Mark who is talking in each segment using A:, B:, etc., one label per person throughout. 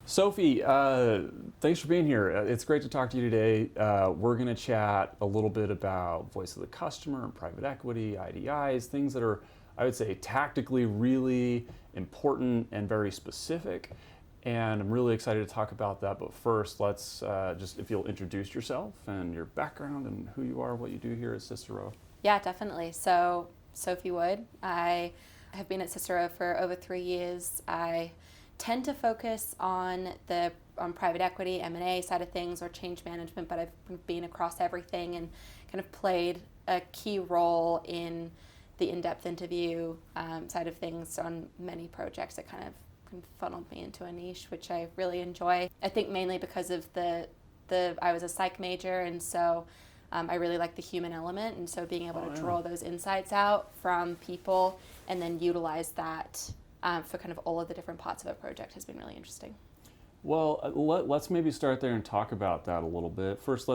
A: Sophie, thanks for being here. It's great to talk to you today. We're going to chat a little bit about voice of the customer and private equity, IDIs, things that are, I would say, tactically really important and very specific. And I'm really excited to talk about that. But first, let's just, if you'll introduce yourself and your background and who you are, what you do here at Cicero.
B: Yeah, definitely. So, Sophie Wood. I have been at Cicero for over 3 years. I tend to focus on the private equity, M&A side of things, or change management, but I've been across everything and kind of played a key role in the in-depth interview side of things on many projects that kind of funneled me into a niche, which I really enjoy. I think mainly because of I was a psych major, and so I really like the human element, and so being able to draw those insights out from people and then utilize that for kind of all of the different parts of a project has been really interesting.
A: Well, let's maybe start there and talk about that a little bit. First,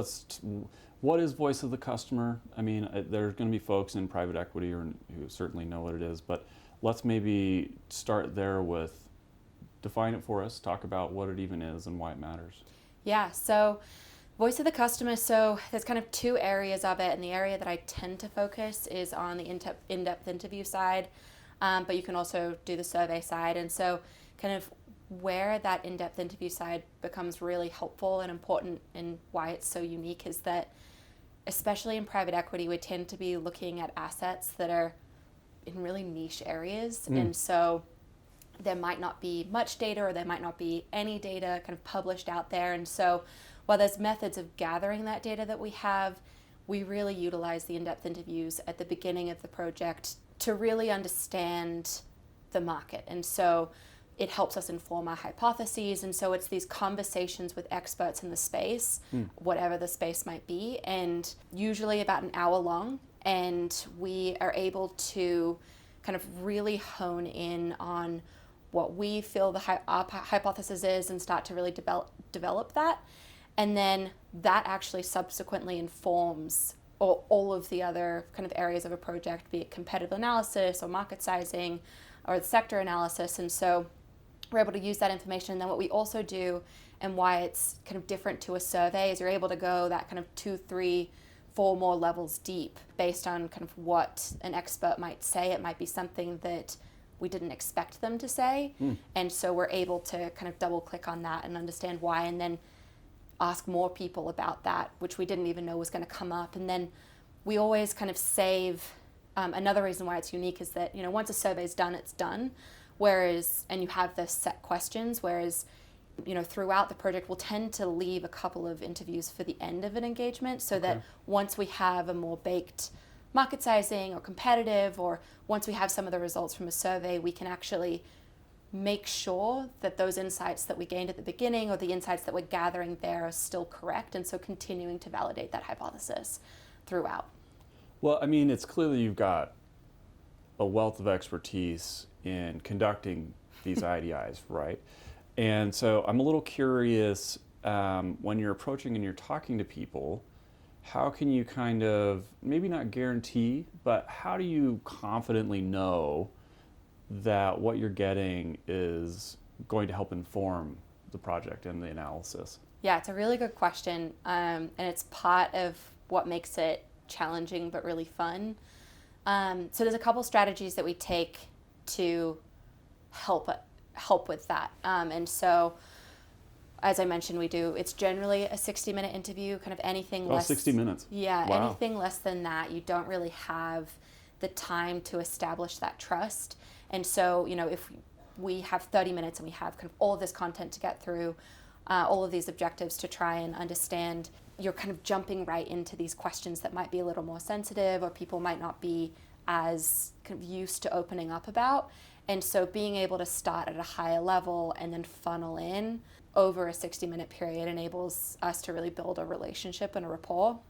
A: what is voice of the customer? I mean, there's going to be folks in private equity who certainly know what it is, but let's maybe start there with define it for us, talk about what it even is and why it matters.
B: Yeah, so voice of the customer, so there's kind of two areas of it, and the area that I tend to focus is on the in-depth interview side, but you can also do the survey side. And so kind of where that in-depth interview side becomes really helpful and important and why it's so unique is that, especially in private equity, we tend to be looking at assets that are in really niche areas. And so there might not be much data, or there might not be any data kind of published out there. And so while there's methods of gathering that data that we have, we really utilize the in-depth interviews at the beginning of the project to really understand the market. And so it helps us inform our hypotheses. And so it's these conversations with experts in the space, whatever the space might be, and usually about an hour long. And we are able to kind of really hone in on what we feel our hypothesis is and start to really develop that. And then that actually subsequently informs all of the other kind of areas of a project, be it competitive analysis or market sizing or the sector analysis. And so we're able to use that information. And then what we also do, and why it's kind of different to a survey, is you're able to go that kind of 2, 3, 4 more levels deep based on kind of what an expert might say. It might be something that we didn't expect them to say. And so we're able to kind of double click on that and understand why, and then ask more people about that, which we didn't even know was going to come up. And then we always kind of save, another reason why it's unique is that, once a survey's done, it's done. And you have the set questions, whereas, throughout the project, we'll tend to leave a couple of interviews for the end of an engagement so that once we have a more baked market sizing or competitive, or once we have some of the results from a survey, we can actually make sure that those insights that we gained at the beginning or the insights that we're gathering there are still correct. And so continuing to validate that hypothesis throughout.
A: Well, I mean, it's clear that you've got a wealth of expertise in conducting these IDIs, right? And so I'm a little curious, when you're approaching and you're talking to people, how can you kind of, maybe not guarantee, but how do you confidently know that what you're getting is going to help inform the project and the analysis?
B: Yeah, it's a really good question. And it's part of what makes it challenging but really fun. So there's a couple strategies that we take to help with that. And so, as I mentioned, it's generally a 60-minute interview, kind of anything less.
A: 60 minutes.
B: Yeah,
A: wow.
B: Anything less than that, you don't really have the time to establish that trust. And so, if we have 30 minutes and we have kind of all of this content to get through, all of these objectives to try and understand, you're kind of jumping right into these questions that might be a little more sensitive, or people might not be as kind of used to opening up about. And so being able to start at a higher level and then funnel in over a 60-minute period enables us to really build a relationship and a rapport.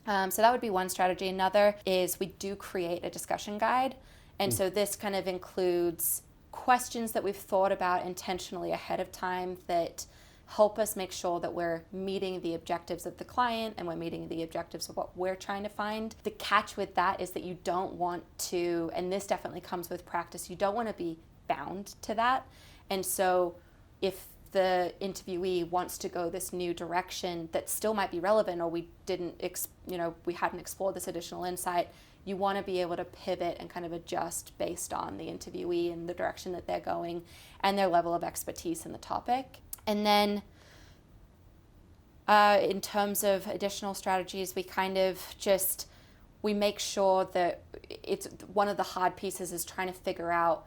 B: So that would be one strategy. Another is we do create a discussion guide. And so this kind of includes questions that we've thought about intentionally ahead of time that help us make sure that we're meeting the objectives of the client and we're meeting the objectives of what we're trying to find. The catch with that is that you don't want to, and this definitely comes with practice, you don't want to be bound to that. And so if the interviewee wants to go this new direction that still might be relevant, or we hadn't explored this additional insight, you want to be able to pivot and kind of adjust based on the interviewee and the direction that they're going and their level of expertise in the topic. And then in terms of additional strategies, we make sure that it's one of the hard pieces is trying to figure out,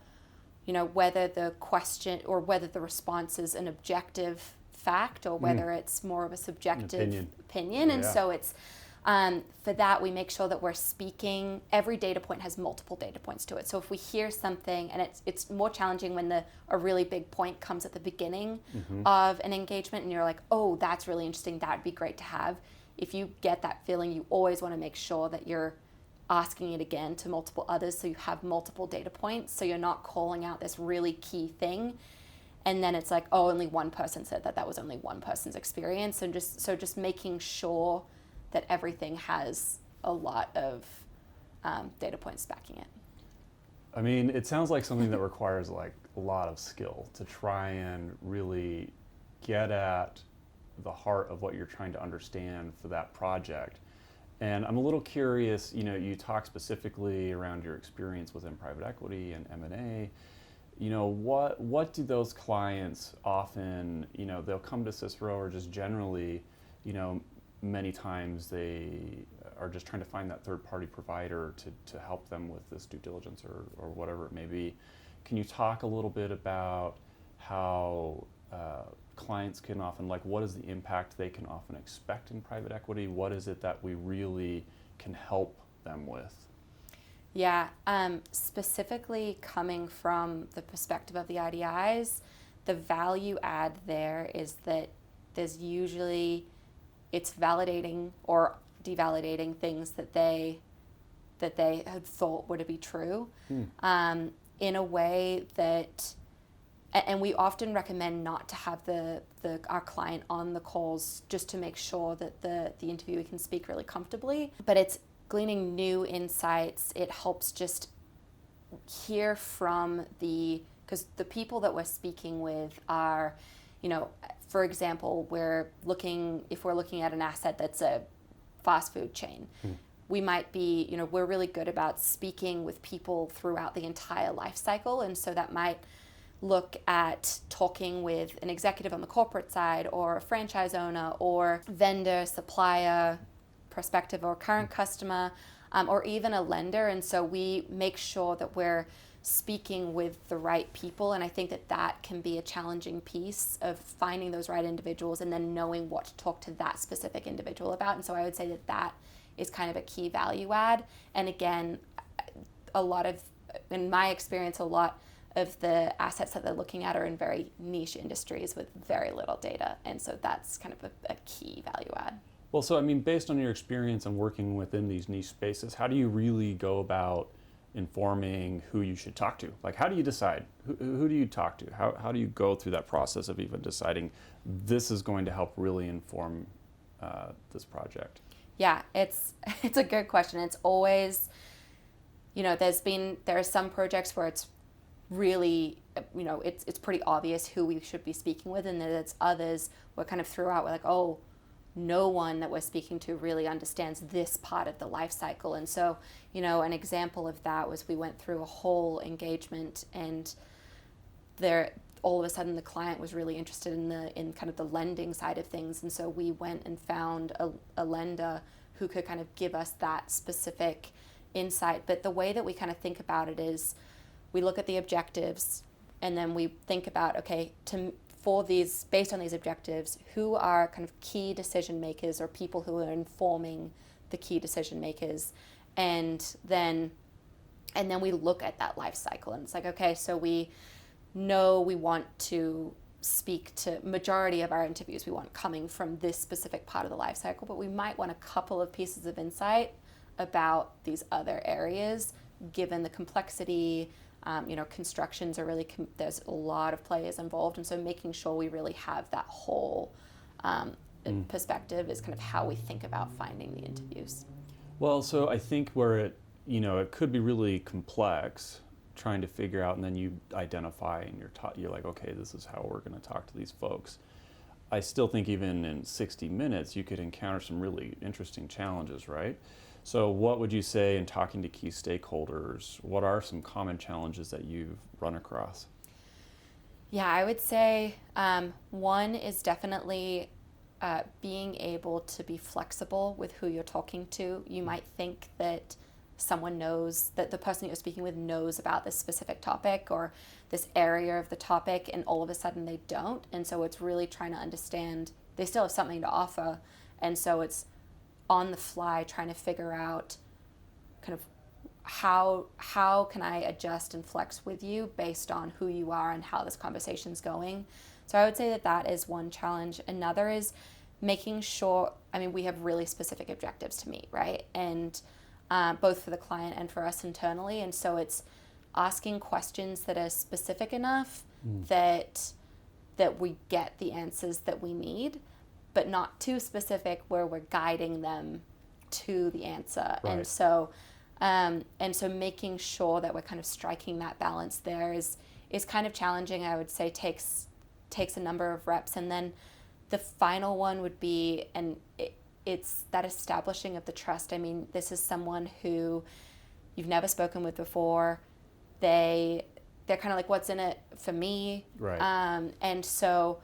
B: whether the question or whether the response is an objective fact or whether it's more of a subjective opinion.
A: Yeah.
B: And so it's, for that, we make sure that we're speaking, every data point has multiple data points to it. So if we hear something, and it's more challenging when a really big point comes at the beginning of an engagement and you're like, oh, that's really interesting, that'd be great to have. If you get that feeling, you always want to make sure that you're asking it again to multiple others so you have multiple data points, so you're not calling out this really key thing and then it's like, oh, only one person said that was only one person's experience. And just making sure that everything has a lot of data points backing it.
A: I mean, it sounds like something that requires like a lot of skill to try and really get at the heart of what you're trying to understand for that project. And I'm a little curious, you talk specifically around your experience within private equity and M&A. What do those clients often, they'll come to Cicero, or just generally, many times they are just trying to find that third-party provider to help them with this due diligence or whatever it may be. Can you talk a little bit about how clients can often, what is the impact they can often expect in private equity? What is it that we really can help them with?
B: Yeah, specifically coming from the perspective of the IDIs, the value add there is that there's usually, it's validating or devalidating things that they had thought were to be true in a way that, and we often recommend not to have our client on the calls just to make sure that the interviewee can speak really comfortably. But it's gleaning new insights. It helps just hear from because the people that we're speaking with are, for example, if we're looking at an asset that's a fast food chain, we might be, we're really good about speaking with people throughout the entire life cycle. And so that might look at talking with an executive on the corporate side, or a franchise owner, or vendor, supplier, prospective or current customer, or even a lender. And so we make sure that we're speaking with the right people. And I think that can be a challenging piece of finding those right individuals and then knowing what to talk to that specific individual about. And so I would say that is kind of a key value add. And again, in my experience, a lot of the assets that they're looking at are in very niche industries with very little data. And so that's kind of a key value add.
A: Well, so I mean, based on your experience and working within these niche spaces, how do you really go about informing who you should talk to? How do you decide? Who do you talk to? How do you go through that process of even deciding this is going to help really inform this project?
B: Yeah, it's a good question. It's always, there are some projects where it's really, it's pretty obvious who we should be speaking with, and then there's others where kind of throughout we're like, oh, no one that we're speaking to really understands this part of the life cycle. And so, an example of that was we went through a whole engagement, and there all of a sudden the client was really interested in kind of the lending side of things. And so we went and found a lender who could kind of give us that specific insight. But the way that we kind of think about it is we look at the objectives, and then we think about, okay, based on these objectives, who are kind of key decision makers or people who are informing the key decision makers, and then we look at that life cycle, and it's like, okay, so we know we want to speak to majority of our interviews we want coming from this specific part of the life cycle, but we might want a couple of pieces of insight about these other areas, given the complexity. Constructions are really, there's a lot of players involved, and so making sure we really have that whole perspective is kind of how we think about finding the interviews.
A: Well, so I think where it could be really complex trying to figure out, and then you identify and you're like, okay, this is how we're going to talk to these folks. I still think even in 60 minutes, you could encounter some really interesting challenges, right? So what would you say in talking to key stakeholders, what are some common challenges that you've run across?
B: Yeah, I would say one is definitely being able to be flexible with who you're talking to. You might think that someone knows, that the person you're speaking with knows about this specific topic or this area of the topic, and all of a sudden they don't. And so it's really trying to understand they still have something to offer. And so it's on the fly trying to figure out kind of how can I adjust and flex with you based on who you are and how this conversation's going. So I would say that that is one challenge. Another is making sure, I mean, we have really specific objectives to meet, right? And both for the client and for us internally. And so it's asking questions that are specific enough that we get the answers that we need, but not too specific where we're guiding them to the answer.
A: Right.
B: And so making sure that we're kind of striking that balance there is kind of challenging. I would say takes a number of reps. And then the final one would be, and it's that establishing of the trust. I mean, this is someone who you've never spoken with before. They're kind of like, what's in it for me?
A: Right.
B: And so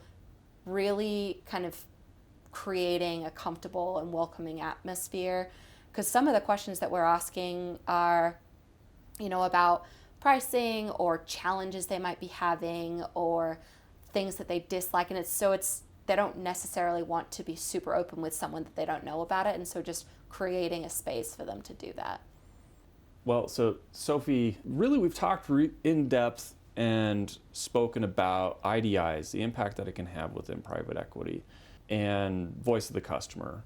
B: really kind of creating a comfortable and welcoming atmosphere. Because some of the questions that we're asking are, about pricing or challenges they might be having or things that they dislike. And they don't necessarily want to be super open with someone that they don't know about it. And so just creating a space for them to do that.
A: Well, so Sophie, really we've talked in depth and spoken about IDIs, the impact that it can have within private equity, and voice of the customer.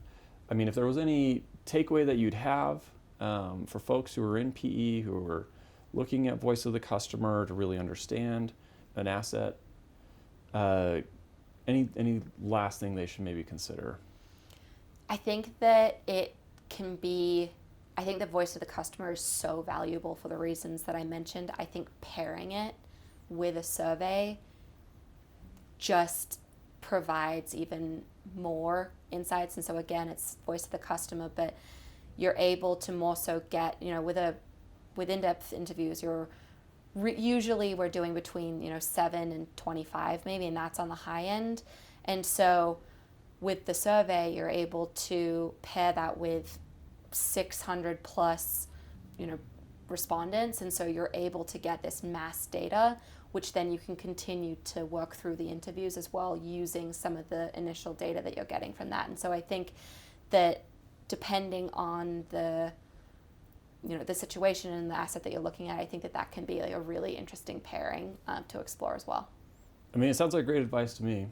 A: I mean, if there was any takeaway that you'd have for folks who are in PE, who are looking at voice of the customer to really understand an asset, any last thing they should maybe consider?
B: I think that I think the voice of the customer is so valuable for the reasons that I mentioned. I think pairing it with a survey just provides even more insights. And so again, it's voice of the customer, but you're able to more so get, with in-depth interviews, usually we're doing between 7 and 25 maybe, and that's on the high end. And so with the survey, you're able to pair that with 600 plus respondents, and so you're able to get this mass data, which then you can continue to work through the interviews as well using some of the initial data that you're getting from that. And so I think that depending on the situation and the asset that you're looking at, I think that can be like a really interesting pairing to explore as well.
A: I mean, it sounds like great advice to me.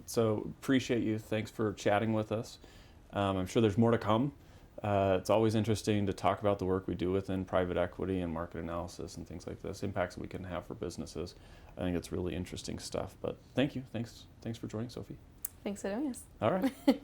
A: So appreciate you. Thanks for chatting with us. I'm sure there's more to come. It's always interesting to talk about the work we do within private equity and market analysis and things like this, impacts we can have for businesses. I think it's really interesting stuff. But thank you. Thanks for joining, Sophie.
B: Thanks for doing this.
A: All right.